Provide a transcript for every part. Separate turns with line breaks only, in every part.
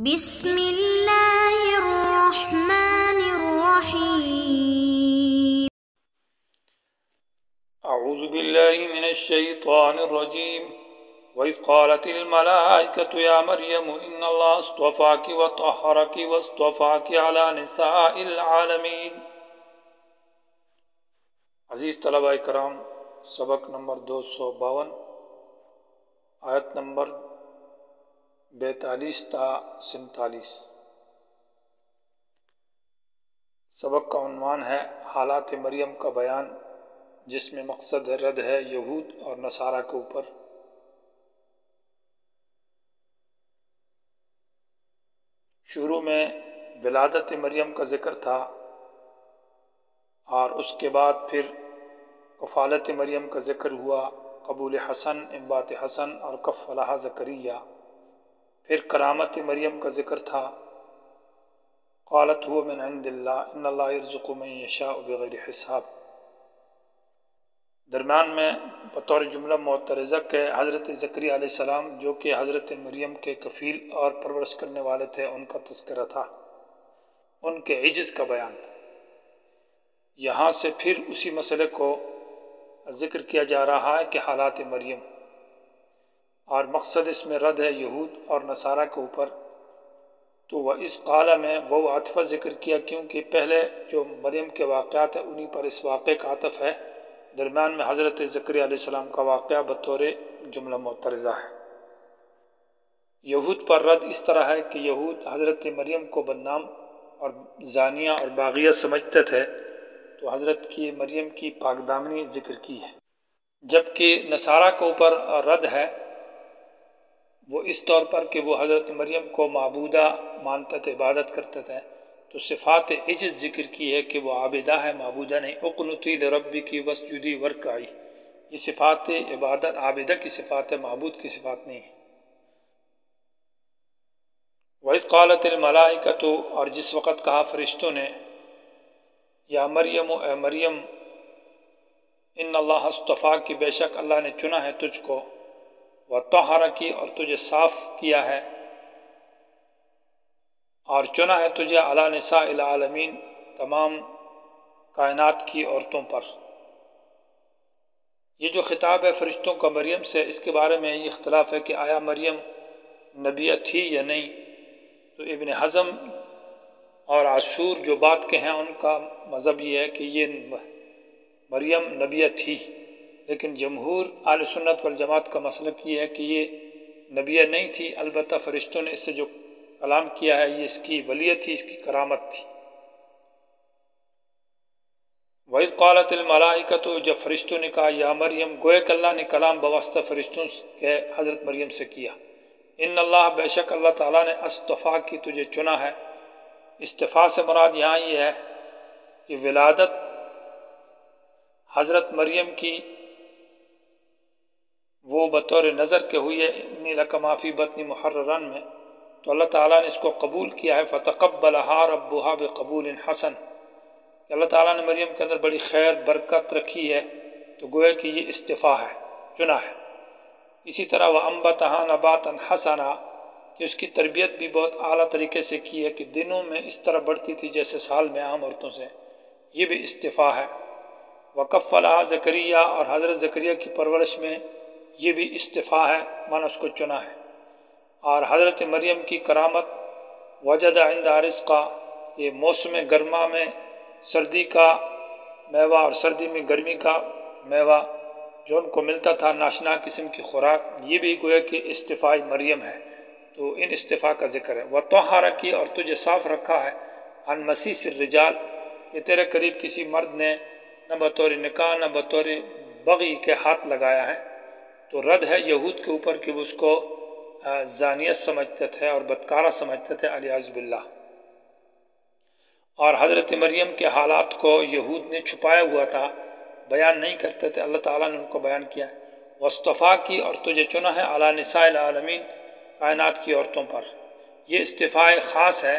بسم اللہ الرحمن الرحیم
اعوذ باللہ من الشیطان الرجیم وَإِذْ قَالَتِ الْمَلَائِكَةُ يَا مَرْيَمُ إِنَّ اللَّهَ اصْطَفَاكِ وَطَهَّرَكِ وَاصْطَفَاكِ عَلَى نِسَاءِ الْعَالَمِينَ۔ عزیز طلبہ کرام، سبق نمبر 252، آیت نمبر 42 تا 47۔ سبق کا عنوان ہے حالات مریم کا بیان، جس میں مقصد رد ہے یہود اور نصارہ کے اوپر۔ شروع میں ولادت مریم کا ذکر تھا، اور اس کے بعد پھر کفالت مریم کا ذکر ہوا، قبول حسن، انبات حسن اور کفلہا زکریا۔ پھر کرامت مریم کا ذکر تھا، قالت هو من عند اللہ ان اللہ یرزق من یشاء بغیر حساب۔ درمیان میں بطور جملہ معترضہ کے حضرت زکریا علیہ السلام، جو کہ حضرت مریم کے کفیل اور پرورش کرنے والے تھے، ان کا تذکرہ تھا، ان کے عجز کا بیان تھا۔ یہاں سے پھر اسی مسئلے کو ذکر کیا جا رہا ہے کہ حالات مریم، اور مقصد اس میں رد ہے یہود اور نصارہ کے اوپر۔ تو وَإِذْ قَالَ میں وہ عطفہ ذکر کیا، کیونکہ پہلے جو مریم کے واقعات ہیں انہی پر اس واقعے کا عطف ہے۔ درمیان میں حضرت زکریا علیہ السلام کا واقعہ بطور جملہ معترضہ ہے۔ یہود پر رد اس طرح ہے کہ یہود حضرت مریم کو بدنام اور زانیہ اور باغیہ سمجھتے تھے، تو حضرت کی مریم کی پاک دامنی ذکر کی ہے۔ جبکہ نصارہ کے اوپر رد ہے وہ اس طور پر کہ وہ حضرت مریم کو معبودہ مانتے تھے، عبادت کرتے تھے، تو صفات عجز ذکر کی ہے کہ وہ عابدہ ہے، معبودہ نہیں۔ اقنتی لربکی واسجدی وارکعی، یہ صفات عبادت عابدہ کی صفات ہے، معبود کی صفات نہیں ہے۔ وَإِذْ قَالَتِ الْمَلَائِكَةُ، اور جس وقت کہا فرشتوں نے، یا مریم، اے مریم، ان اللہ اصطفاک، کی بے شک اللہ نے چنا ہے تجھ کو، وطہرک، اور تجھے صاف کیا ہے، اور چنا ہے تجھے علی نساء العالمین، تمام کائنات کی عورتوں پر۔ یہ جو خطاب ہے فرشتوں کا مریم سے، اس کے بارے میں یہ اختلاف ہے کہ آیا مریم نبیہ تھی یا نہیں۔ تو ابن حزم اور عاشور جو بات کے ہیں، ان کا مذہب یہ ہے کہ یہ مریم نبیہ تھی، لیکن جمہور اہل سنت والجماعت کا مسلک یہ ہے کہ یہ نبیہ نہیں تھی، البتہ فرشتوں نے اس سے جو کلام کیا ہے یہ اس کی ولیت تھی، اس کی کرامت تھی۔ وَإِذْ قَالَتِ الْمَلَائِكَةُ، جب فرشتوں نے کہا یا مریم، گویا کہ اللہ نے کلام بواسطہ فرشتوں کے حضرت مریم سے کیا۔ ان اللہ، بے شک اللہ تعالیٰ نے اصطفا کی، تجھے چنا ہے۔ استفاء سے مراد یہاں یہ ہے کہ ولادت حضرت مریم کی وہ بطور نظر کے ہوئی ہے، انی لک ما فی بطنی محررا میں، تو اللہ تعالیٰ نے اس کو قبول کیا ہے، فتقبلہا ربہا بقبول حسن، کہ اللہ تعالیٰ نے مریم کے اندر بڑی خیر برکت رکھی ہے، تو گویا کہ یہ استفاء ہے، چنا ہے۔ اسی طرح وَأَنبَتَہا نَبَاتًا حَسَنًا، کہ اس کی تربیت بھی بہت اعلیٰ طریقے سے کی ہے کہ دنوں میں اس طرح بڑھتی تھی جیسے سال میں عام عورتوں سے، یہ بھی استفاء ہے۔ وَكَفَّلَہا زکریا، اور حضرت زکریا کی پرورش میں یہ بھی استفاء ہے، مانا اس کو چنا ہے۔ اور حضرت مریم کی کرامت وجد عندہا رزقا، یہ موسم گرما میں سردی کا میوہ اور سردی میں گرمی کا میوہ جو ان کو ملتا تھا، ناشنا قسم کی خوراک، یہ بھی گویا کہ استفاء مریم ہے۔ تو ان استفاء کا ذکر ہے۔ وَطَہَّرَکِ، اور تجھے صاف رکھا ہے، عن مسیس الرجال، کہ تیرے قریب کسی مرد نے نہ بطور نکاح نہ بطور بغی کے ہاتھ لگایا ہے۔ تو رد ہے یہود کے اوپر کہ وہ اس کو زانیت سمجھتے تھے اور بدکارہ سمجھتے تھے، علیہ باللہ۔ اور حضرت مریم کے حالات کو یہود نے چھپایا ہوا تھا، بیان نہیں کرتے تھے، اللہ تعالیٰ نے ان کو بیان کیا ہے۔ وَاصْطَفَاكِ، اور تجھے چنا ہے، علی نساء العالمین، کائنات کی عورتوں پر۔ یہ استفاء خاص ہے،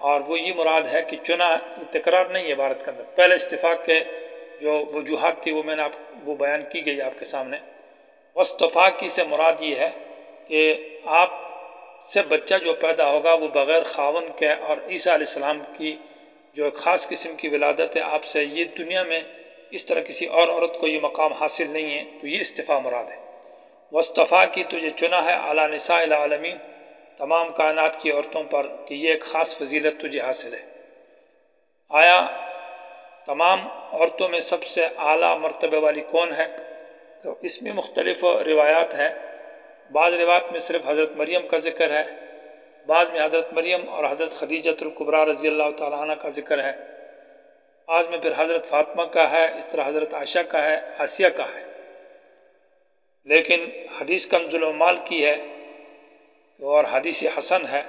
اور وہ یہ مراد ہے کہ چنا، تکرار نہیں ہے عبارت کے اندر۔ پہلے استفاء کے جو وجوہات تھی وہ میں نے وہ بیان کی گئی آپ کے سامنے۔ وَاصْطَفَاكِ سے مراد یہ ہے کہ آپ سے بچہ جو پیدا ہوگا وہ بغیر خاون کے، اور عیسیٰ علیہ السلام کی جو ایک خاص قسم کی ولادت ہے آپ سے، یہ دنیا میں اس طرح کسی اور عورت کو یہ مقام حاصل نہیں ہے، تو یہ استفاء مراد ہے۔ وَاصْطَفَاكِ کی تجھے چنا ہے عَلَى نِسَاءِ الْعَالَمِينَ تمام کائنات کی عورتوں پر، کہ یہ ایک خاص فضیلت تجھے حاصل ہے۔ آیا تمام عورتوں میں سب سے اعلیٰ مرتبے والی کون ہے؟ تو اس میں مختلف روایات ہیں۔ بعض روایات میں صرف حضرت مریم کا ذکر ہے، بعض میں حضرت مریم اور حضرت خدیجۃ الکبریٰ رضی اللہ تعالیٰ عنہ کا ذکر ہے، بعض میں پھر حضرت فاطمہ کا ہے، اس طرح حضرت عائشہ کا ہے، آسیہ کا ہے۔ لیکن حدیث کنز العمال کی ہے اور حدیث حسن ہے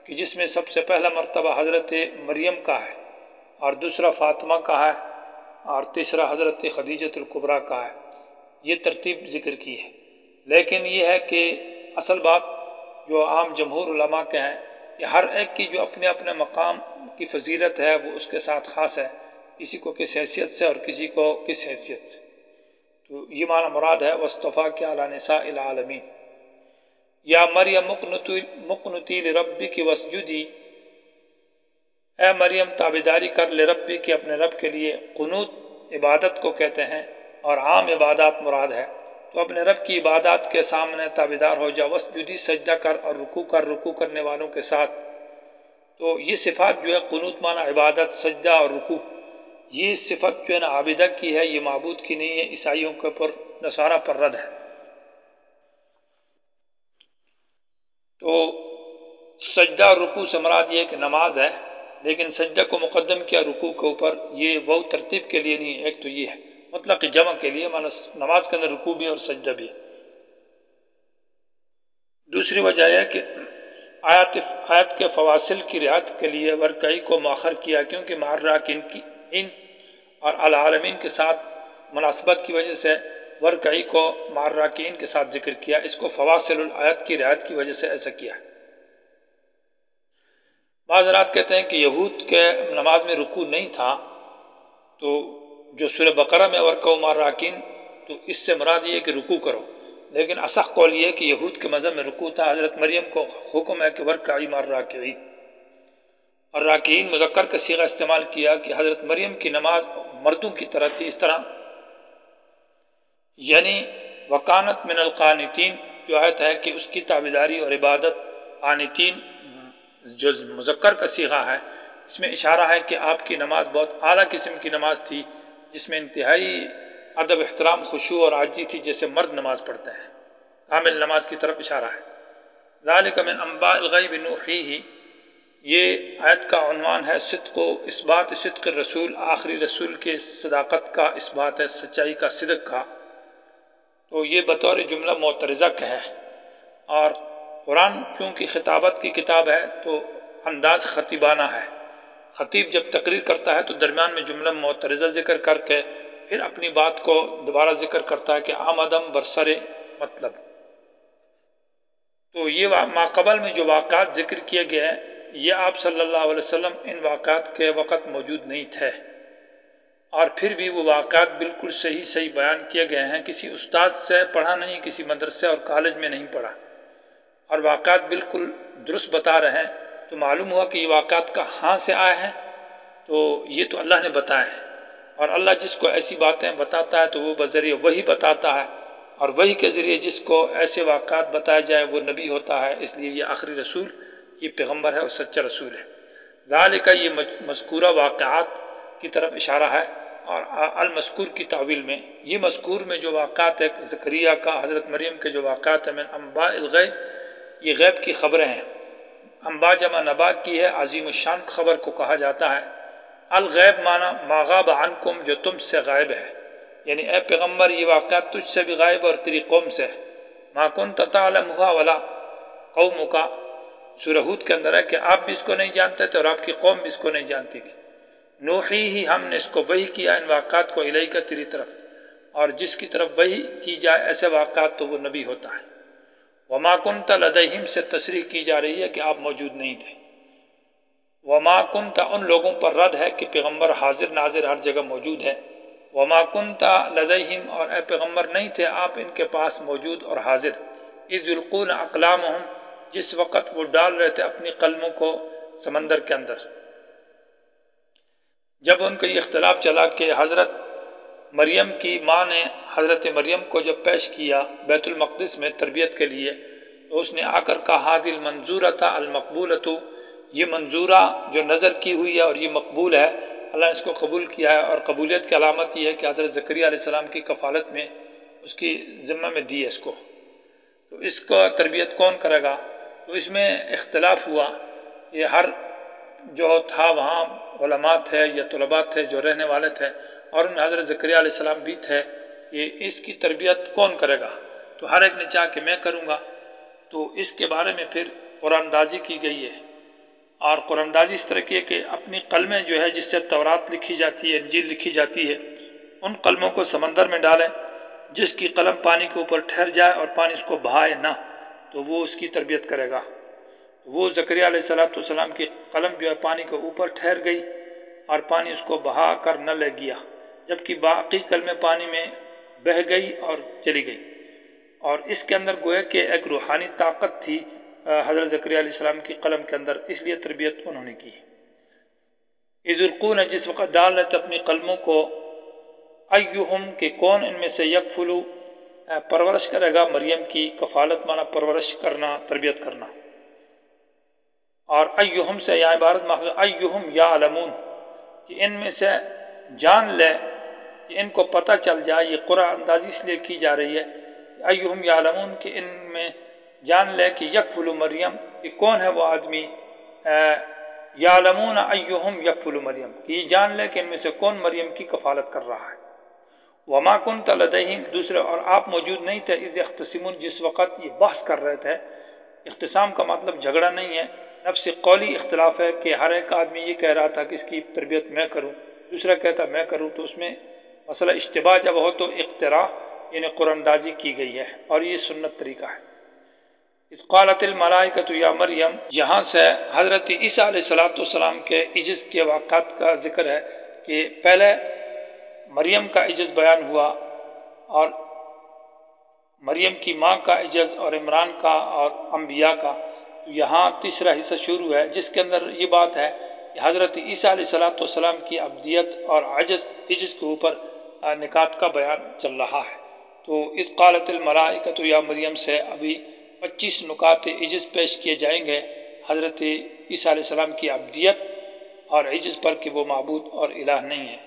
کہ جس میں سب سے پہلا مرتبہ حضرت مریم کا ہے، اور دوسرا فاطمہ کا ہے، اور تیسرا حضرت خدیجۃ الکبریٰ کا ہے۔ یہ ترتیب ذکر کی ہے، لیکن یہ ہے کہ اصل بات جو عام جمہور علماء کے ہیں کہ ہر ایک کی جو اپنے اپنے مقام کی فضیلت ہے وہ اس کے ساتھ خاص ہے، کسی کو کس حیثیت سے اور کسی کو کس حیثیت سے۔ تو یہ معنی مراد ہے وَاصْطَفَاكِ عَلَى نِسَاءِ الْعَالَمِينَ۔ یا مریم مقنتی لربک واسجدی، اے مریم تابعداری کر لربی کے اپنے رب کے لیے۔ قنوت عبادت کو کہتے ہیں اور عام عبادات مراد ہے، تو اپنے رب کی عبادات کے سامنے تابعدار ہو جا، واسجدی سجدہ کر اور رکوع کرنے والوں کے ساتھ۔ تو یہ صفات جو ہے قنوت معنی عبادت، سجدہ اور رکوع، یہ صفت جو ہے نا عابدہ کی ہے، یہ معبود کی نہیں ہے، عیسائیوں کے پر نصارہ پر رد ہے۔ تو سجدہ اور رکوع سے مراد یہ ہے کہ نماز ہے، لیکن سجدہ کو مقدم کیا رکوع کے اوپر، یہ وہ ترتیب کے لیے نہیں ہے، ایک تو یہ ہے مطلق جمع کے لیے، معنی نماز کے اندر رکوع بھی اور سجدہ بھی۔ دوسری وجہ ہے کہ آیت کے فواصل کی رعایت کے لیے ورکعی کو مؤخر کیا، کیونکہ مع الراکعین کی اور العالمین کے ساتھ مناسبت کی وجہ سے ورکعی کو مع الراکعین کے ساتھ ذکر کیا، اس کو فواصل الآیت کی رعایت کی وجہ سے ایسا کیا ہے۔ بعض حضرات کہتے ہیں کہ یہود کے نماز میں رکوع نہیں تھا، تو جو سورہ بقرہ میں ورکعوا مع الراکعین، تو اس سے مراد یہ ہے کہ رکوع کرو، لیکن اصح قول یہ ہے کہ یہود کے مذہب میں رکوع تھا۔ حضرت مریم کو حکم ہے کہ ورکعی مع الراکعین، اور راکعین مذکر کا صیغہ استعمال کیا کہ حضرت مریم کی نماز مردوں کی طرح تھی، اس طرح یعنی وکانت من القانتین جو آیت ہے کہ اس کی تابعداری اور عبادت، قانتین جو مذکر کا صیغہ ہے اس میں اشارہ ہے کہ آپ کی نماز بہت اعلیٰ قسم کی نماز تھی، جس میں انتہائی ادب، احترام، خشوع اور عاجزی تھی، جیسے مرد نماز پڑھتے ہیں، کامل نماز کی طرف اشارہ ہے۔ ذالک من انباء الغیب نوحیہ، یہ آیت کا عنوان ہے صدق و اثبات صدق الرسول، آخری رسول کے صداقت کا اثبات ہے، سچائی کا، صدق کا۔ تو یہ بطور جملہ معترضہ کا ہے، اور قرآن چونکہ خطابت کی کتاب ہے تو انداز خطیبانہ ہے۔ خطیب جب تقریر کرتا ہے تو درمیان میں جملہ معترضہ ذکر کر کے پھر اپنی بات کو دوبارہ ذکر کرتا ہے کہ آمدم برسر مطلب۔ تو یہ ماقبل میں جو واقعات ذکر کیے گئے ہیں، یہ آپ صلی اللہ علیہ وسلم ان واقعات کے وقت موجود نہیں تھے، اور پھر بھی وہ واقعات بالکل صحیح بیان کیے گئے ہیں، کسی استاد سے پڑھا نہیں، کسی مدرسے اور کالج میں نہیں پڑھا، اور واقعات بالکل درست بتا رہے ہیں۔ تو معلوم ہوا کہ یہ واقعات کہاں سے آئے ہیں، تو یہ تو اللہ نے بتایا ہے، اور اللہ جس کو ایسی باتیں بتاتا ہے تو وہ بذریعہ وحی بتاتا ہے، اور وحی کے ذریعے جس کو ایسے واقعات بتایا جائے وہ نبی ہوتا ہے، اس لیے یہ آخری رسول، یہ پیغمبر ہے اور سچا رسول ہے۔ ذالک یہ مذکورہ واقعات کی طرف اشارہ ہے، اور المذکور کی تعویل میں یہ مذکور میں جو واقعات ہے زکریا کا، حضرت مریم کے جو واقعات ہیں، من انباء الغیب، یہ غیب کی خبریں ہیں۔ انباء جمع نبا کی ہے، عظیم الشان خبر کو کہا جاتا ہے۔ الغیب معنی ما غاب عنکم، جو تم سے غائب ہے، یعنی اے پیغمبر یہ واقعات تجھ سے بھی غائب اور تیری قوم سے ہے۔ ما کنت تعلمها ولا قومک، سورہ ہود کے اندر ہے کہ آپ بھی اس کو نہیں جانتے تھے اور آپ کی قوم بھی اس کو نہیں جانتی تھی۔ نوحی ہی، ہم نے اس کو وحی کیا، ان واقعات کو الیک تیری طرف، اور جس کی طرف وحی کی جائے ایسے واقعات تو وہ نبی ہوتا ہے۔ وما کنت لدیہم سے تصریح کی جا رہی ہے کہ آپ موجود نہیں تھے۔ وما کنت ان لوگوں پر رد ہے کہ پیغمبر حاضر ناظر ہر جگہ موجود ہے۔ وما کنت لدیہم، اور اے پیغمبر نہیں تھے آپ ان کے پاس موجود اور حاضر، اذ یلقون اقلامہم، جس وقت وہ ڈال رہے تھے اپنی قلموں کو سمندر کے اندر۔ جب ان کا یہ اختلاف چلا کہ حضرت مریم کی ماں نے حضرت مریم کو جب پیش کیا بیت المقدس میں تربیت کے لیے، تو اس نے آ کر کہا ہادی المنظورۃ المقبولۃ، یہ منظورہ جو نظر کی ہوئی ہے اور یہ مقبول ہے، اللہ نے اس کو قبول کیا ہے، اور قبولیت کی علامت یہ ہے کہ حضرت زکریا علیہ السلام کی کفالت میں اس کی ذمہ میں دی ہے اس کو۔ تو اس کو تربیت کون کرے گا؟ تو اس میں اختلاف ہوا، یہ ہر جو تھا وہاں علماء تھے یا طلباء تھے جو رہنے والے تھے، اور ان میں حضرت زکریا علیہ السلام بھی تھے کہ اس کی تربیت کون کرے گا؟ تو ہر ایک نے چاہا کہ میں کروں گا۔ تو اس کے بارے میں پھر قرآن اندازی کی گئی ہے، اور قرآن اندازی اس طرح کی ہے کہ اپنی قلمیں جو ہے جس سے تورات لکھی جاتی ہے، انجیل لکھی جاتی ہے، ان قلموں کو سمندر میں ڈالیں، جس کی قلم پانی کے اوپر ٹھہر جائے اور پانی اس کو بہائے نہ، تو وہ اس کی تربیت کرے گا۔ وہ زکریا علیہ السلام کی قلم جو ہے پانی کے اوپر ٹھہر گئی اور پانی اس کو بہا کر نہ لے گیا، جبکہ باقی قلمیں پانی میں بہہ گئی اور چلی گئی۔ اور اس کے اندر گویا کہ ایک روحانی طاقت تھی حضرت زکریا علیہ السلام کی قلم کے اندر، اس لیے تربیت انہوں نے کی۔ اذ القون، جس وقت ڈال رہے تھے اپنی قلموں کو، ایہم، کہ کون ان میں سے، یکفلو، پرورش کرے گا مریم کی، کفالت مانا پرورش کرنا، تربیت کرنا۔ اور ایہم سے یا عبارت ماخذ ایہم یعلمون، کہ ان میں سے جان لے، کہ ان کو پتہ چل جائے، یہ قرآن اندازی اس لیے کی جا رہی ہے ایہم یعلمون، کہ ان میں جان لے کہ یکفل مریم، کہ کون ہے وہ آدمی، یعلمون ایہم یکفل مریم، کہ یہ جان لے کہ ان میں سے کون مریم کی کفالت کر رہا ہے۔ وما کنت لدیہم، دوسرے، اور آپ موجود نہیں تھے، اذ یختصمون، جس وقت یہ بحث کر رہے تھے۔ اختصام کا مطلب جھگڑا نہیں ہے، نفس قولی اختلاف ہے کہ ہر ایک آدمی یہ کہہ رہا تھا کہ اس کی تربیت میں کروں، دوسرا کہتا میں کروں، تو اس میں مسئلہ اشتباہ جب ہو تو اقتراع یعنی قرآن اندازی کی گئی ہے، اور یہ سنت طریقہ ہے۔ اذ قالت الملائکۃ یا مریم، یہاں سے حضرت عیسیٰ علیہ السلام کے عجز کے واقعات کا ذکر ہے کہ پہلے مریم کا عجز بیان ہوا، اور مریم کی ماں کا عجز، اور عمران کا، اور انبیاء کا۔ یہاں تیسرا حصہ شروع ہے جس کے اندر یہ بات ہے کہ حضرت عیسیٰ علیہ السلام کی عبدیت اور عجز کے اوپر نکات کا بیان چل رہا ہے۔ تو اس قالت الملائکۃ یا مریم سے ابھی 25 نکات عجز پیش کیے جائیں گے حضرت عیسیٰ علیہ السلام کی عبدیت اور عجز پر کہ وہ معبود اور الہ نہیں ہے۔